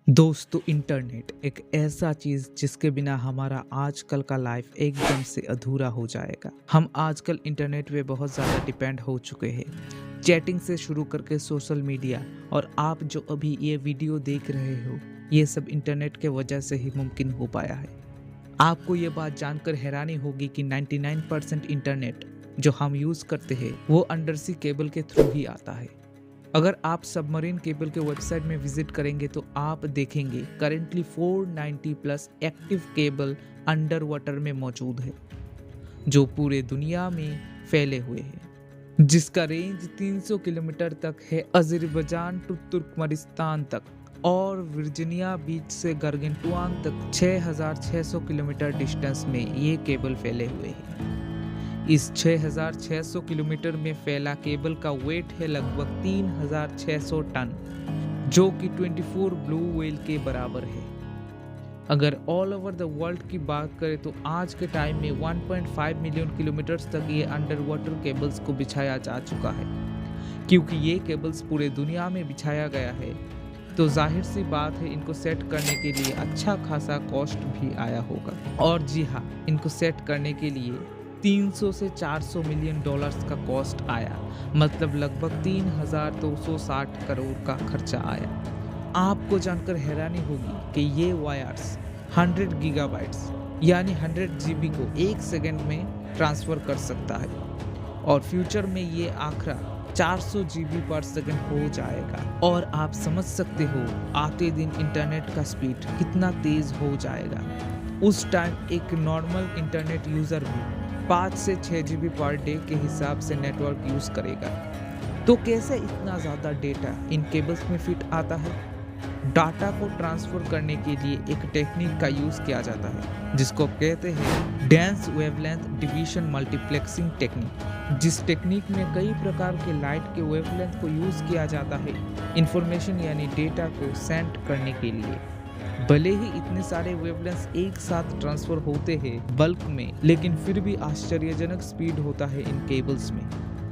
दोस्तों, इंटरनेट एक ऐसा चीज जिसके बिना हमारा आजकल का लाइफ एकदम से अधूरा हो जाएगा। हम आजकल इंटरनेट पे बहुत ज़्यादा डिपेंड हो चुके हैं, चैटिंग से शुरू करके सोशल मीडिया। और आप जो अभी ये वीडियो देख रहे हो, ये सब इंटरनेट के वजह से ही मुमकिन हो पाया है। आपको ये बात जानकर हैरानी होगी कि 99% इंटरनेट जो हम यूज़ करते हैं वो अंडर सी केबल के थ्रू ही आता है। अगर आप सबमरीन केबल के वेबसाइट में विजिट करेंगे तो आप देखेंगे currently 490 plus active cable under water में मौजूद है, जो पूरे दुनिया में फैले हुए हैं, जिसका रेंज 300 किलोमीटर तक है, अजरबैजान टू तुर्कमेनिस्तान तक, और वर्जीनिया बीच से गारगेंटुआन तक 6600 किलोमीटर डिस्टेंस में ये केबल फैले हुए हैं। इस 6600 किलोमीटर में फैला केबल का वेट है लगभग 3600 टन, जो कि 24 ब्लू व्हेल के बराबर है। अगर ऑल ओवर द वर्ल्ड की बात करें तो आज के टाइम में 1.5 मिलियन किलोमीटर्स तक ये अंडर वाटर केबल्स को बिछाया जा चुका है। क्योंकि ये केबल्स पूरे दुनिया में बिछाया गया है, तो जाहिर सी बात है इनको सेट करने के लिए अच्छा खासा कॉस्ट भी आया होगा। और जी हाँ, इनको सेट करने के लिए 300 से 400 मिलियन डॉलर्स का कॉस्ट आया, मतलब लगभग 3260 करोड़ का खर्चा आया। आपको जानकर हैरानी होगी कि ये वायर्स 100 गीगाबाइट्स यानी 100 जीबी को 1 सेकंड में ट्रांसफ़र कर सकता है, और फ्यूचर में ये आखिरा 400 जीबी पर सेकंड हो जाएगा। और आप समझ सकते हो आते दिन इंटरनेट का स्पीड कितना तेज़ हो जाएगा। उस टाइम एक नॉर्मल इंटरनेट यूज़र भी 5 से 6 जीबी पर डे के हिसाब से नेटवर्क यूज़ करेगा। तो कैसे इतना ज़्यादा डेटा इन केबल्स में फिट आता है? डाटा को ट्रांसफ़र करने के लिए एक टेक्निक का यूज़ किया जाता है, जिसको कहते हैं dense wavelength division multiplexing technique. जिस टेक्निक में कई प्रकार के लाइट के वेवलेंथ को यूज़ किया जाता है इंफॉर्मेशन यानी डेटा को सेंड करने के लिए। भले ही इतने सारे वेवलेंथ्स एक साथ ट्रांसफर होते हैं बल्क में, लेकिन फिर भी आश्चर्यजनक स्पीड होता है इन केबल्स में,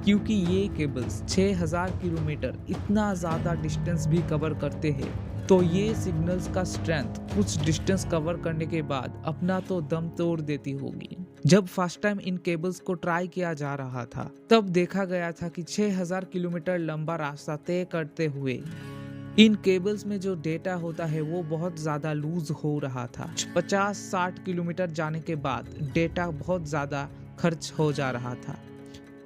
क्योंकि ये केबल्स 6000 किलोमीटर इतना ज़्यादा डिस्टेंस भी कवर करते हैं। तो ये सिग्नल्स का स्ट्रेंथ कुछ डिस्टेंस कवर करने के बाद अपना तो दम तोड़ देती होगी। जब फर्स्ट टाइम इन केबल्स को ट्राई किया जा रहा था, तब देखा गया था कि 6000 किलोमीटर लंबा रास्ता तय करते हुए इन केबल्स में जो डेटा होता है वो बहुत ज़्यादा लूज हो रहा था। 50-60 किलोमीटर जाने के बाद डेटा बहुत ज़्यादा खर्च हो जा रहा था।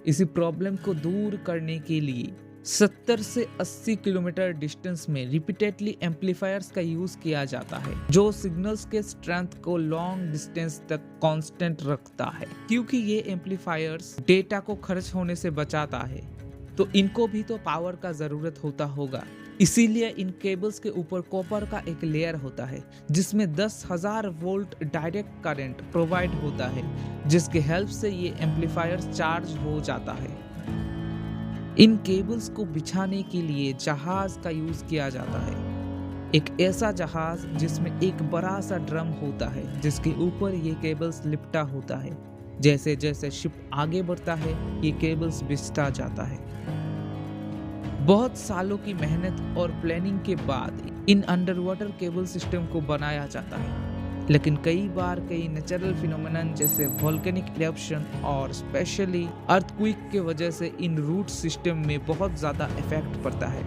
इसी प्रॉब्लम को दूर करने के लिए 70 से 80 किलोमीटर डिस्टेंस में रिपीटेडली एम्पलीफायर्स का यूज़ किया जाता है, जो सिग्नल्स के स्ट्रेंथ को लॉन्ग डिस्टेंस तक कांस्टेंट रखता है। क्योंकि ये एम्पलीफायर्स डेटा को खर्च होने से बचाता है, तो इनको भी तो पावर का ज़रूरत होता होगा। इसीलिए इन केबल्स के ऊपर कॉपर का एक लेयर होता है, जिसमें 10,000 वोल्ट डायरेक्ट करंट प्रोवाइड होता है, जिसके हेल्प से ये एम्पलीफायर्स चार्ज हो जाता है। इन केबल्स को बिछाने के लिए जहाज का यूज़ किया जाता है। एक ऐसा जहाज जिसमें एक बड़ा सा ड्रम होता है, जिसके ऊपर ये केबल्स लिपटा होता है। जैसे जैसे शिप आगे बढ़ता है, ये केबल्स बिछता जाता है। बहुत सालों की मेहनत और प्लानिंग के बाद in under water cable system को बनाया जाता है, लेकिन कई बार कई नेचुरल फिनोमेनन जैसे वोल्केनिक इरप्शन और स्पेशली अर्थक्वेक के वजह से इन रूट सिस्टम में बहुत ज़्यादा इफेक्ट पड़ता है।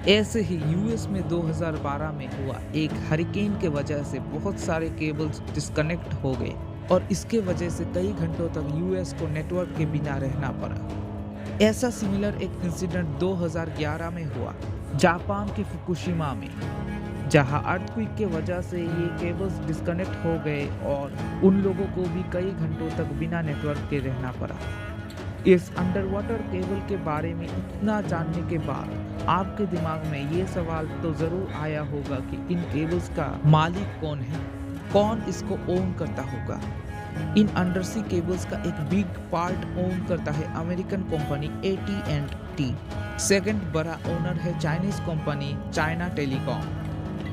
ऐसे ही यूएस में 2012 में हुआ एक हरिकेन के वजह से बहुत सारे केबल्स डिस्कनेक्ट हो गए, और इसके वजह से कई घंटों तक यूएस को नेटवर्क के बिना रहना पड़ा। ऐसा सिमिलर एक इंसिडेंट 2011 में हुआ जापान के फुकुशिमा में, जहां अर्थक्वेक के वजह से ये केबल्स डिस्कनेक्ट हो गए और उन लोगों को भी कई घंटों तक बिना नेटवर्क के रहना पड़ा। इस अंडर वाटर केबल के बारे में इतना जानने के बाद आपके दिमाग में ये सवाल तो ज़रूर आया होगा कि इन केबल्स का मालिक कौन है, कौन इसको ओन करता होगा। इन अंडरसी केबल्स का एक बिग पार्ट ओन करता है अमेरिकन कंपनी AT&T। सेकंड बड़ा ओनर है चाइनीज कंपनी चाइना टेलीकॉम।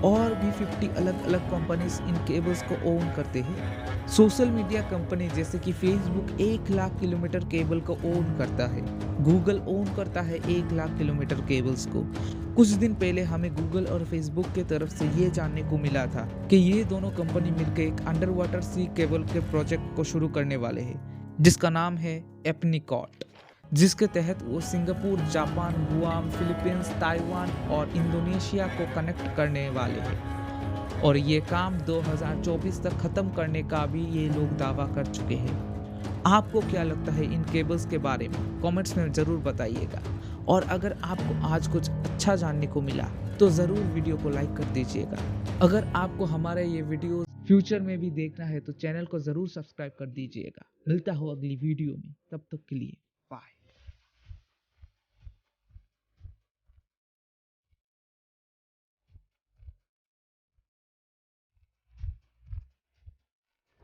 और भी 50 अलग अलग कंपनीज इन केबल्स को ओन करते हैं। सोशल मीडिया कंपनी जैसे कि फेसबुक 1 लाख किलोमीटर केबल को ओन करता है। गूगल ओन करता है 1 लाख किलोमीटर केबल्स को। कुछ दिन पहले हमें गूगल और फेसबुक के तरफ से ये जानने को मिला था कि ये दोनों कंपनी मिलकर एक अंडर वाटर सी केबल के प्रोजेक्ट को शुरू करने वाले हैं, जिसका नाम है एप्निकॉट, जिसके तहत वो Singapore, Japan, Guam, Philippines, Taiwan और इंडोनेशिया को कनेक्ट करने वाले हैं। और ये काम 2024 तक खत्म करने का भी ये लोग दावा कर चुके हैं। आपको क्या लगता है इन केबल्स के बारे में? कमेंट्स में ज़रूर बताइएगा। और अगर आपको आज कुछ अच्छा जानने को मिला तो ज़रूर वीडियो को लाइक कर दीजिएगा। अगर आपको हमारा ये वीडियो फ्यूचर में भी देखना है तो चैनल को ज़रूर सब्सक्राइब कर दीजिएगा। मिलता हो अगली वीडियो में, तब तक के लिए।